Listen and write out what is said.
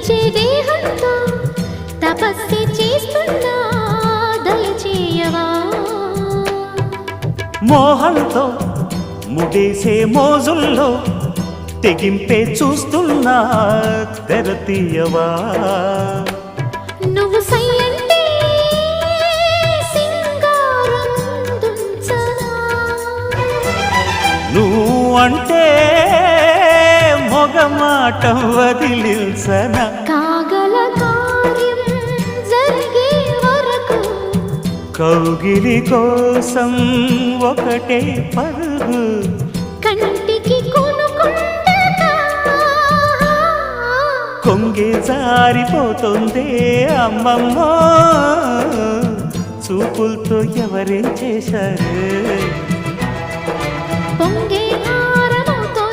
తపించే దేహంతో తపస్సు చేస్తున్నా దయచేయవా మోహంతో ముడేసే మోజుల్లో తెగింపే చూస్తున్నా తెరతీయవా నువ్వు సయ్యంటే సింగారం దుంచనా నువ్వు అంటే మొగమాటం వదిలిల్సన కాగల కార్యం జరిగే వరకు కౌగిలి కోసం ఒకటే పరుగు కంటికి కొనుకుంటా కొంగే జారిపోతుందే అమ్మమ్మ చూపులతో ఎవరేం చేశారు పొంగే